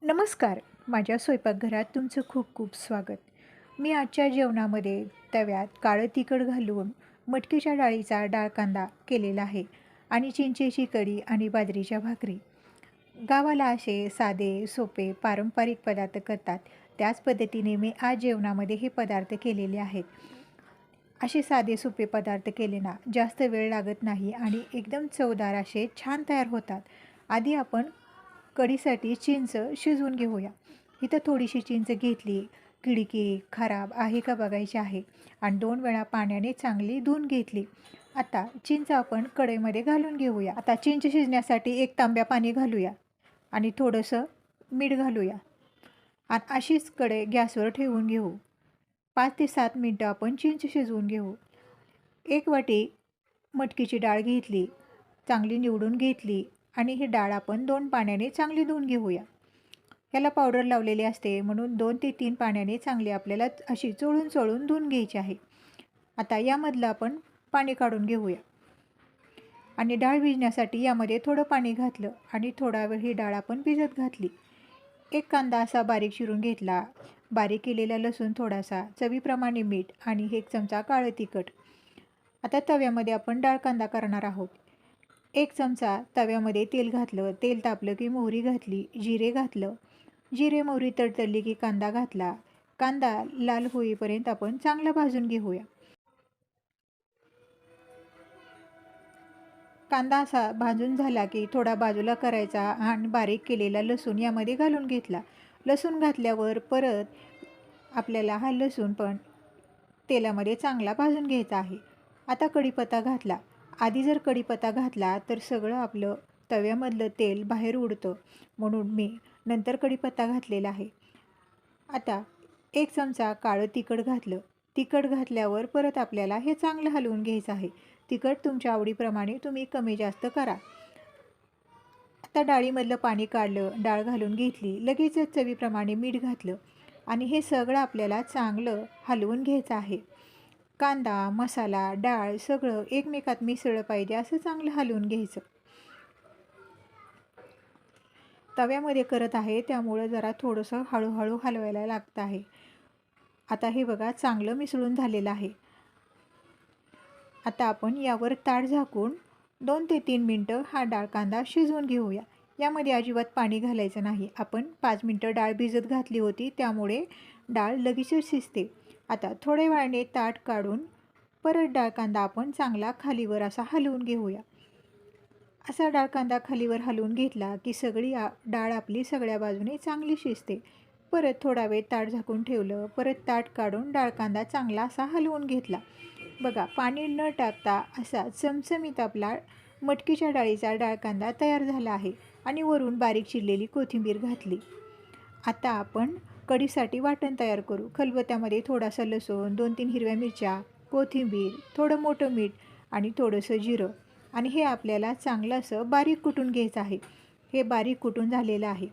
नमस्कार. माझ्या स्वयंपाकघरात तुमचं खूप खूप स्वागत. मी आजच्या जेवणामध्ये तव्यात काळं तिखट घालून मटकीच्या डाळीचा डाळ कांदा केलेला आहे आणि चिंचेची कढी आणि बाजरीच्या भाकरी. गावाला असे साधे, सोपे, पारंपरिक पदार्थ करतात. त्याच पद्धतीने मी आज जेवणामध्ये हे पदार्थ केलेले आहेत. असे साधे, सोपे पदार्थ केले ना जास्त वेळ लागत नाही आणि एकदम चवदार असे छान तयार होतात. आधी आपण कढीसाठी चिंच शिजवून घेऊया. इथं थोडीशी चिंच घेतली, किडकी खराब आहे का बघायची आहे आणि 2 वेळा पाण्याने चांगली धुवून घेतली. आता चिंच आपण कढईमध्ये घालून घेऊया. आता चिंच शिजण्यासाठी 1 तांब्या पाणी घालूया आणि थोडंसं मीठ घालूया आणि अशीच कढई गॅसवर ठेवून घेऊ. 5 ते 7 मिनटं आपण चिंच शिजवून घेऊ. 1 वाटी मटकीची डाळ घेतली, चांगली निवडून घेतली आणि ही डाळ आपण 2 पाण्याने चांगली धुवून घेऊया. याला पावडर लावलेली असते म्हणून 2 ते 3 पाण्याने चांगली आपल्याला अशी चोळून धुवून घ्यायची आहे. आता यामधलं आपण पाणी काढून घेऊया आणि डाळ भिजण्यासाठी यामध्ये थोडं पाणी घातलं आणि थोडा वेळ ही डाळ आपण भिजत घातली. 1 कांदा असा बारीक चिरून घेतला, बारीक केलेला लसूण थोडासा, चवीप्रमाणे मीठ आणि 1 चमचा काळं तिखट. आता तव्यामध्ये आपण डाळ कांदा करणार आहोत. 1 चमचा तव्यामध्ये तेल घातलं, तेल तापलं की मोहरी घातली, जिरे घातलं, जिरे मोहरी तडतडली की कांदा घातला. कांदा लाल होईपर्यंत आपण चांगला भाजून घेऊया. कांदा असा भाजून झाला की थोडा बाजूला करायचा आणि बारीक केलेला लसूण यामध्ये घालून घेतला. लसूण घातल्यावर परत आपल्याला हा लसूण पण तेलामध्ये चांगला भाजून घ्यायचा आहे. आता कढीपत्ता घातला. आधी जर कढीपत्ता घातला तर सगळं आपलं तव्यामधलं तेल बाहेर उडतं, म्हणून मी नंतर कढीपत्ता घातलेला आहे. आता 1 चमचा काळं तिखट घातलं. तिखट घातल्यावर परत आपल्याला हे चांगलं हलवून घ्यायचं आहे. तिखट तुमच्या आवडीप्रमाणे तुम्ही कमी जास्त करा. आता डाळीमधलं पाणी काढलं, डाळ घालून घेतली, लगेचच चवीप्रमाणे मीठ घातलं आणि हे सगळं आपल्याला चांगलं हलवून घ्यायचं आहे. कांदा, मसाला, डाळ सगळं एकमेकात मिसळलं पाहिजे असं चांगलं हलवून घ्यायचं. तव्यामध्ये करत आहे त्यामुळं जरा थोडंसं हळूहळू हलवायला लागतं आहे. आता हे बघा चांगलं मिसळून झालेलं आहे. आता आपण यावर ताट झाकून 2 ते 3 मिनटं हा डाळ कांदा शिजवून घेऊया. यामध्ये अजिबात पाणी घालायचं नाही. आपण 5 मिनटं डाळ भिजत घातली होती त्यामुळे डाळ लगेचच शिजते. आता थोड्या वेळाने ताट काढून परत डाळ कांदा आपण चांगला खालीवर असा हलवून घेऊया. असा डाळ कांदा खालीवर हलवून घेतला की सगळी डाळ आपली सगळ्या बाजूने चांगली शिजते. परत थोडा वेळ ताट झाकून ठेवलं, परत ताट काढून डाळ कांदा चांगला असा हलवून घेतला. बघा पाणी न टाकता असा चमचमीत आपला मटकीच्या डाळीचा डाळ कांदा तयार झाला आहे आणि वरून बारीक चिरलेली कोथिंबीर घातली. आता आपण कढीसाठी वाटण तयार करू. खलबत्त्यामध्ये थोडासा लसूण, 2-3 हिरव्या मिरच्या, कोथिंबीर, थोडं मोठं मीठ आणि थोडंसं जिरं आणि हे आपल्याला चांगलं असं बारीक कुटून घ्यायचं आहे. हे बारीक कुटून झालेलं आहे.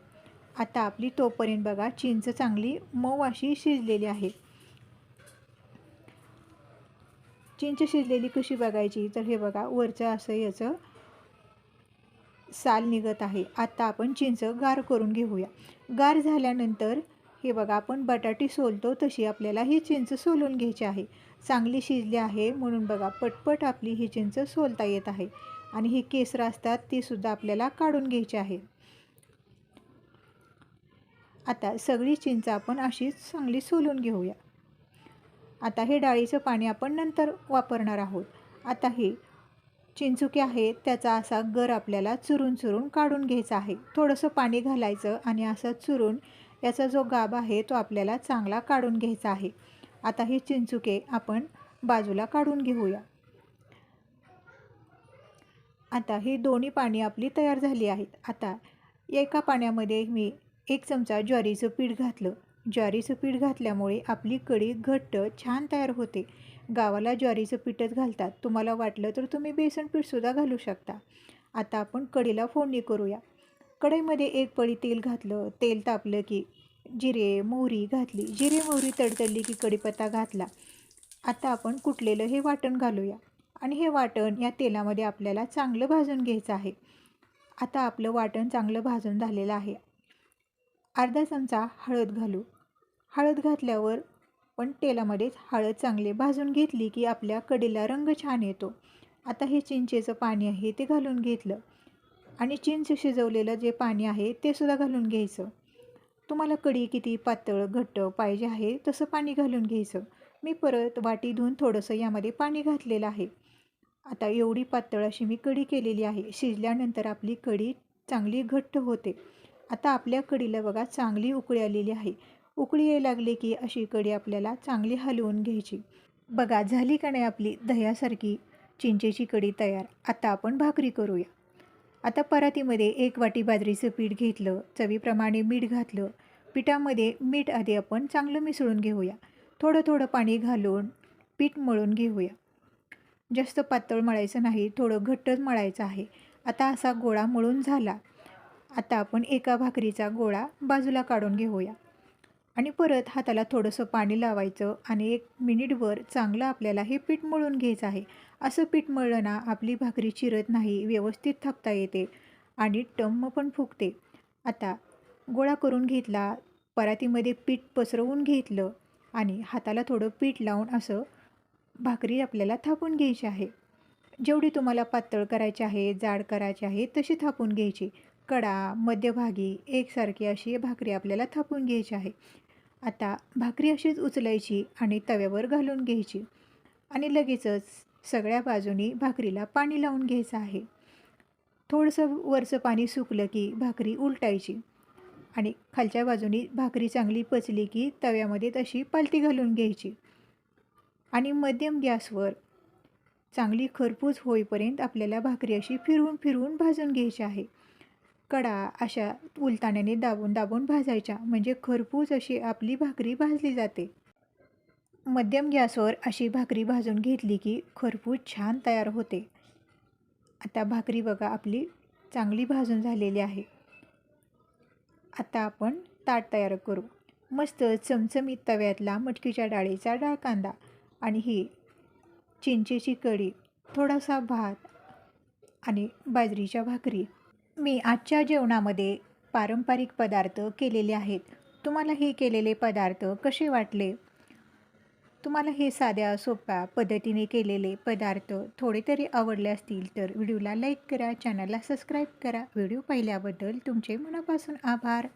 आता आपली तोपर्यंत बघा चिंच चांगली मऊ अशी शिजलेली आहे. चिंच शिजलेली कशी बघायची तर हे बघा वरचं असं याचं साल निघत आहे. आता आपण चिंच गार करून घेऊया. गार झाल्यानंतर हे बघा आपण बटाटी सोलतो तशी आपल्याला ही चिंच सोलून घ्यायची आहे. चांगली शिजली आहे म्हणून बघा पटपट आपली ही चिंच सोलता येत आहे आणि ही केसरं असतात ती सुद्धा आपल्याला काढून घ्यायची आहे. आता सगळी चिंच आपण अशीच चांगली सोलून घेऊया. आता हे डाळीचं पाणी आपण नंतर वापरणार आहोत. आता हे चिंचुके आहेत त्याचा असा गर आपल्याला चुरून काढून घ्यायचा आहे. थोडंसं पाणी घालायचं आणि असं चुरून याचा जो गाभ आहे तो आपल्याला चांगला काढून घ्यायचा आहे. आता हे चिंचुके आपण बाजूला काढून घेऊया. आता ही दोन्ही पाणी आपली तयार झाली आहेत. आता एका पाण्यामध्ये मी 1 चमचा ज्वारीचं पीठ घातलं. ज्वारीचं पीठ घातल्यामुळे आपली कढी घट्ट छान तयार होते. गावाला ज्वारीचं पीठच घालतात. तुम्हाला वाटलं तर तुम्ही बेसन पीठसुद्धा घालू शकता. आता आपण कढीला फोडणी करूया. कढईमध्ये 1 पळी तेल घातलं. तेल तापलं की जिरे मोहरी घातली. जिरे मोहरी तडतडली की कढीपत्ता घातला. आता आपण कुटलेलं हे वाटण घालूया आणि हे वाटण या तेलामध्ये आपल्याला चांगलं भाजून घ्यायचं आहे. आता आपलं वाटण चांगलं भाजून झालेलं आहे. अर्धा चमचा हळद घालू. हळद घातल्यावर पण तेलामध्येच हळद चांगली भाजून घेतली की आपल्या कढीला रंग छान येतो. आता हे चिंचेचं पाणी आहे ते घालून घेतलं आणि चिंच शिजवलेलं जे पाणी आहे ते सुद्धा घालून घ्यायचं. तुम्हाला कढी किती पातळ घट्ट पाहिजे आहे तसं पाणी घालून घ्यायचं. मी परत वाटी धुवून थोडंसं यामध्ये पाणी घातलेलं आहे. आता एवढी पातळ अशी मी कढी केलेली आहे. शिजल्यानंतर आपली कढी चांगली घट्ट होते. आता आपल्या कढीला बघा चांगली उकळी आलेली आहे. उकळी यायला लागली की अशी कढी आपल्याला चांगली हलवून घ्यायची. बघा झाली का नाही आपली दह्यासारखी चिंचेची कढी तयार. आता आपण भाकरी करूया. आता परातीमध्ये 1 वाटी बाजरीचं पीठ घेतलं, चवीप्रमाणे मीठ घातलं. पिठामध्ये मीठ आधी आपण चांगलं मिसळून घेऊया. थोडं थोडं पाणी घालून पीठ मळून घेऊया. जास्त पातळ मळायचं नाही, थोडं घट्टच मळायचं आहे. आता असा गोळा मळून झाला. आता आपण एका भाकरीचा गोळा बाजूला काढून घेऊया आणि परत हाताला थोडंसं पाणी लावायचं आणि 1 मिनिटभर चांगलं आपल्याला हे पीठ मळून घ्यायचं आहे. असं पीठ मळलं ना आपली भाकरी चिरत नाही, व्यवस्थित थापता येते आणि टम्म पण फुगते. आता गोळा करून घेतला, परातीमध्ये पीठ पसरवून घेतलं आणि हाताला थोडं पीठ लावून असं भाकरी आपल्याला थापून घ्यायची आहे. जेवढी तुम्हाला पातळ करायची आहे, जाड करायची आहे तशी थापून घ्यायची. कडा, मध्यभागी एकसारखी अशी भाकरी आपल्याला थापून घ्यायची आहे. आता भाकरी अशीच उचलायची आणि तव्यावर घालून घ्यायची आणि लगेचच सगळ्या बाजूनी भाकरीला पाणी लावून घ्यायचं आहे. थोडंसं वरचं पाणी सुकलं की भाकरी उलटायची आणि खालच्या बाजूनी भाकरी चांगली पचली की तव्यामध्ये तशी पालती घालून घ्यायची आणि मध्यम गॅसवर चांगली खरपूस होईपर्यंत आपल्याला भाकरी अशी फिरवून फिरवून भाजून घ्यायची आहे. कडा अशा उलताण्याने दाबून दाबून भाजायच्या म्हणजे खरपूस अशी आपली भाकरी भाजली जाते. मध्यम गॅसवर अशी भाकरी भाजून घेतली की खरपूस छान तयार होते. आता भाकरी बघा आपली चांगली भाजून झालेली आहे. आता आपण ताट तयार करू. मस्त चमचमीत तव्यातला मटकीच्या डाळीचा डाळ कांदा आणि ही चिंचेची कढी, थोडासा भात आणि बाजरीच्या भाकरी. मी आजच्या जेवणामध्ये पारंपरिक पदार्थ केलेले आहेत. तुम्हाला हे केलेले पदार्थ कसे वाटले? तुम्हाला हे साध्या सोप्या पद्धतीने केलेले पदार्थ थोडे तरी आवडले असतील तर व्हिडिओला लाईक करा, चॅनलला सबस्क्राईब करा. व्हिडिओ पाहिल्याबद्दल तुमचे मनापासून आभार.